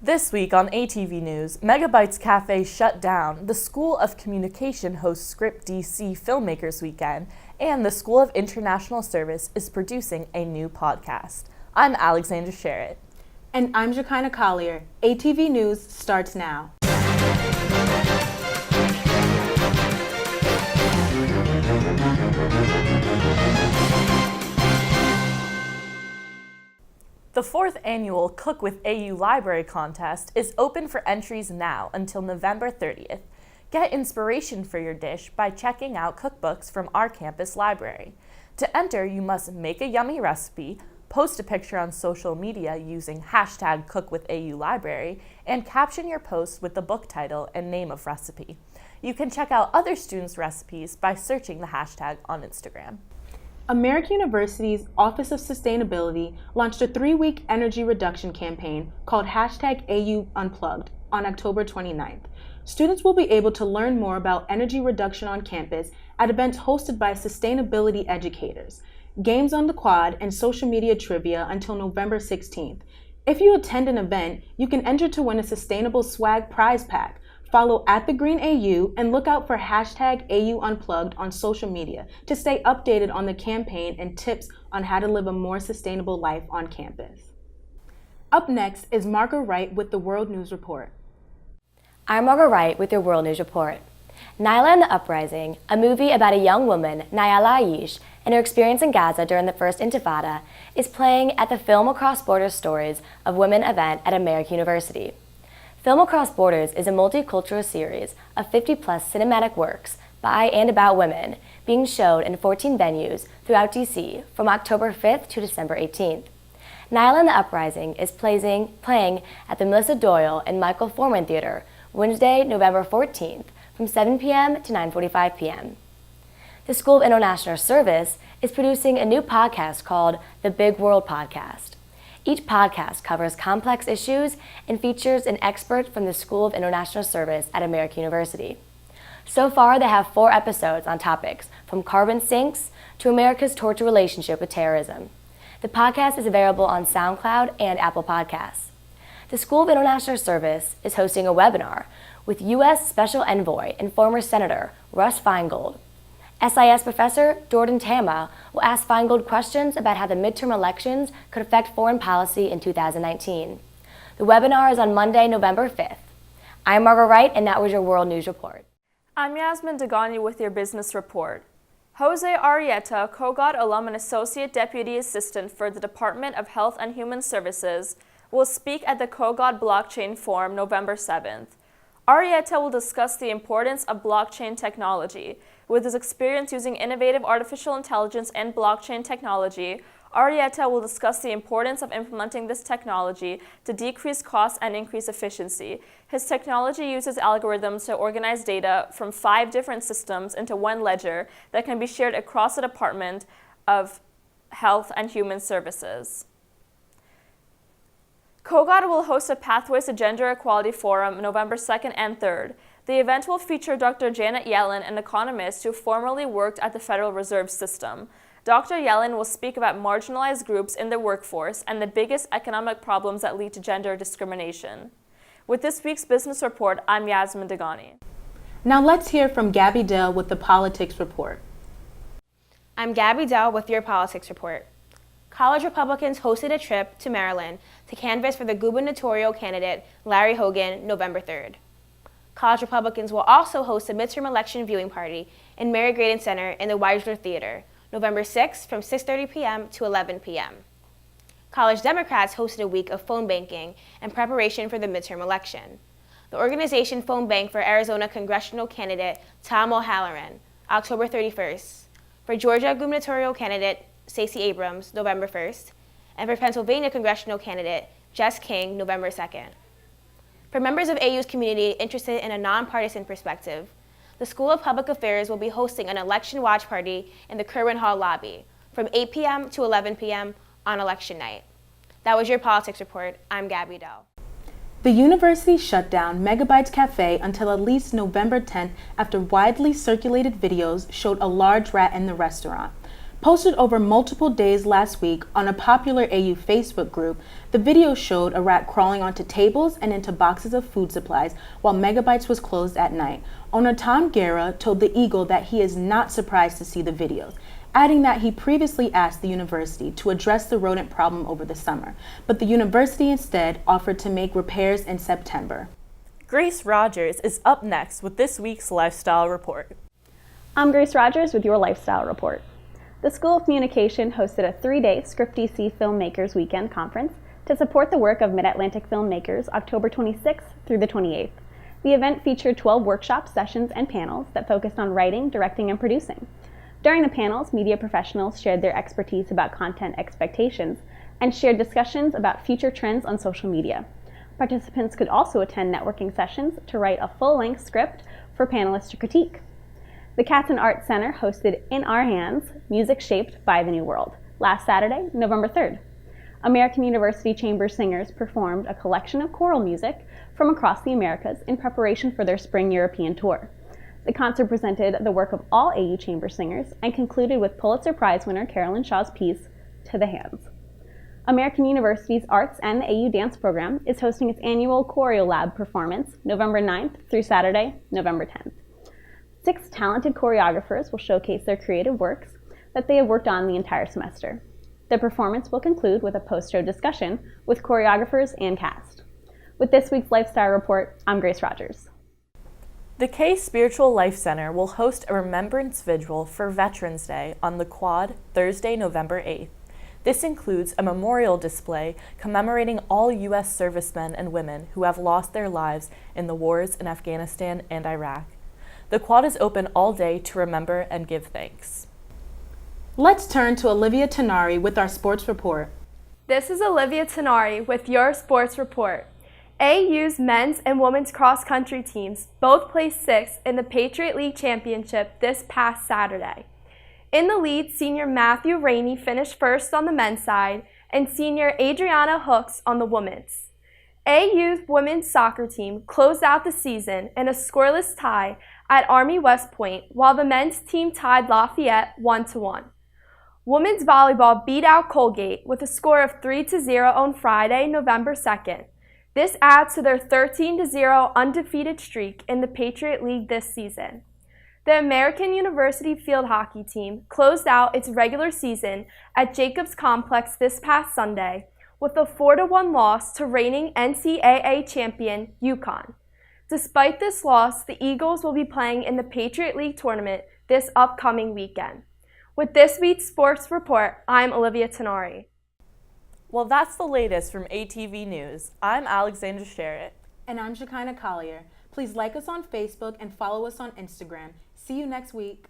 This week on ATV News, Megabytes Cafe shut down, the School of Communication hosts Script DC Filmmakers Weekend, and the School of International Service is producing a new podcast. I'm Alexandra Sherritt. And I'm Shekinah Collier. ATV News starts now. The fourth annual Cook with AU Library Contest is open for entries now until November 30th. Get inspiration for your dish by checking out cookbooks from our campus library. To enter, you must make a yummy recipe, post a picture on social media using hashtag CookWithAULibrary, and caption your post with the book title and name of recipe. You can check out other students' recipes by searching the hashtag on Instagram. American University's Office of Sustainability launched a 3-week energy reduction campaign called hashtag AU Unplugged on October 29th. Students will be able to learn more about energy reduction on campus at events hosted by sustainability educators, games on the quad, and social media trivia until November 16th. If you attend an event, you can enter to win a sustainable swag prize pack. Follow @TheGreenAU and look out for hashtag AU Unplugged on social media to stay updated on the campaign and tips on how to live a more sustainable life on campus. Up next is Margaret Wright with the World News Report. I'm Margaret Wright with your World News Report. Nyla and the Uprising, a movie about a young woman, Nyala Aish, and her experience in Gaza during the First Intifada, is playing at the Film Across Borders Stories of Women event at American University. Film Across Borders is a multicultural series of 50-plus cinematic works by and about women being shown in 14 venues throughout DC from October 5th to December 18th. Nyla and the Uprising is playing at the Melissa Doyle and Michael Foreman Theater Wednesday, November 14th from 7 p.m. to 9:45 p.m. The School of International Service is producing a new podcast called The Big World Podcast. Each podcast covers complex issues and features an expert from the School of International Service at American University. So far, they have 4 episodes on topics from carbon sinks to America's tortured relationship with terrorism. The podcast is available on SoundCloud and Apple Podcasts. The School of International Service is hosting a webinar with U.S. Special Envoy and former Senator Russ Feingold. SIS professor Jordan Tama will ask Feingold questions about how the midterm elections could affect foreign policy in 2019. The webinar is on Monday, November 5th. I'm Margaret Wright, and that was your World News Report. I'm Yasmin Dagani with your Business Report. Jose Arrieta, Kogod alum and Associate Deputy Assistant for the Department of Health and Human Services, will speak at the Kogod Blockchain Forum November 7th. Arrieta will discuss the importance of blockchain technology. With his experience using innovative artificial intelligence and blockchain technology, Arrieta will discuss the importance of implementing this technology to decrease costs and increase efficiency. His technology uses algorithms to organize data from 5 different systems into one ledger that can be shared across the Department of Health and Human Services. Kogod will host a Pathways to Gender Equality Forum November 2nd and 3rd. The event will feature Dr. Janet Yellen, an economist who formerly worked at the Federal Reserve System. Dr. Yellen will speak about marginalized groups in the workforce and the biggest economic problems that lead to gender discrimination. With this week's Business Report, I'm Yasmin Dagani. Now let's hear from Gabby Dell with the Politics Report. I'm Gabby Dell with your Politics Report. College Republicans hosted a trip to Maryland to canvass for the gubernatorial candidate Larry Hogan November 3rd. College Republicans will also host a midterm election viewing party in Mary Graydon Center in the Weisler Theater, November 6th from 6:30 p.m. to 11 p.m. College Democrats hosted a week of phone banking in preparation for the midterm election. The organization phone banked for Arizona congressional candidate Tom O'Halloran, October 31st, for Georgia gubernatorial candidate Stacey Abrams, November 1st, and for Pennsylvania congressional candidate Jess King, November 2nd. For members of AU's community interested in a nonpartisan perspective, the School of Public Affairs will be hosting an election watch party in the Kerwin Hall lobby from 8 p.m. to 11 p.m. on election night. That was your Politics Report. I'm Gabby Dell. The university shut down Megabytes Cafe until at least November 10th after widely circulated videos showed a large rat in the restaurant. Posted over multiple days last week on a popular AU Facebook group, the video showed a rat crawling onto tables and into boxes of food supplies while Megabytes was closed at night. Owner Tom Guerra told the Eagle that he is not surprised to see the videos, adding that he previously asked the university to address the rodent problem over the summer, but the university instead offered to make repairs in September. Grace Rogers is up next with this week's Lifestyle Report. I'm Grace Rogers with your Lifestyle Report. The School of Communication hosted a 3-day Script DC Filmmakers Weekend Conference to support the work of Mid-Atlantic filmmakers October 26th through the 28th. The event featured 12 workshop sessions and panels that focused on writing, directing, and producing. During the panels, media professionals shared their expertise about content expectations and shared discussions about future trends on social media. Participants could also attend networking sessions to write a full-length script for panelists to critique. The Katz and Art Center hosted In Our Hands, Music Shaped by the New World, last Saturday, November 3rd. American University Chamber singers performed a collection of choral music from across the Americas in preparation for their spring European tour. The concert presented the work of all AU Chamber singers and concluded with Pulitzer Prize winner Carolyn Shaw's piece, To the Hands. American University's Arts and the AU Dance Program is hosting its annual Choreo Lab performance November 9th through Saturday, November 10th. 6 talented choreographers will showcase their creative works that they have worked on the entire semester. The performance will conclude with a post-show discussion with choreographers and cast. With this week's Lifestyle Report, I'm Grace Rogers. The K Spiritual Life Center will host a remembrance vigil for Veterans Day on the Quad Thursday, November 8th. This includes a memorial display commemorating all U.S. servicemen and women who have lost their lives in the wars in Afghanistan and Iraq. The Quad is open all day to remember and give thanks. Let's turn to Olivia Tenari with our sports report. This is Olivia Tenari with your sports report. AU's men's and women's cross-country teams both placed 6th in the Patriot League Championship this past Saturday. In the lead, senior Matthew Rainey finished 1st on the men's side and senior Adriana Hooks on the women's. AU's women's soccer team closed out the season in a scoreless tie at Army West Point, while the men's team tied Lafayette 1-1. Women's volleyball beat out Colgate with a score of 3-0 on Friday, November 2nd. This adds to their 13-0 undefeated streak in the Patriot League this season. The American University field hockey team closed out its regular season at Jacobs Complex this past Sunday with a 4-1 loss to reigning NCAA champion UConn. Despite this loss, the Eagles will be playing in the Patriot League tournament this upcoming weekend. With this week's sports report, I'm Olivia Tenari. Well, that's the latest from ATV News. I'm Alexandra Sherritt. And I'm Shekinah Collier. Please like us on Facebook and follow us on Instagram. See you next week.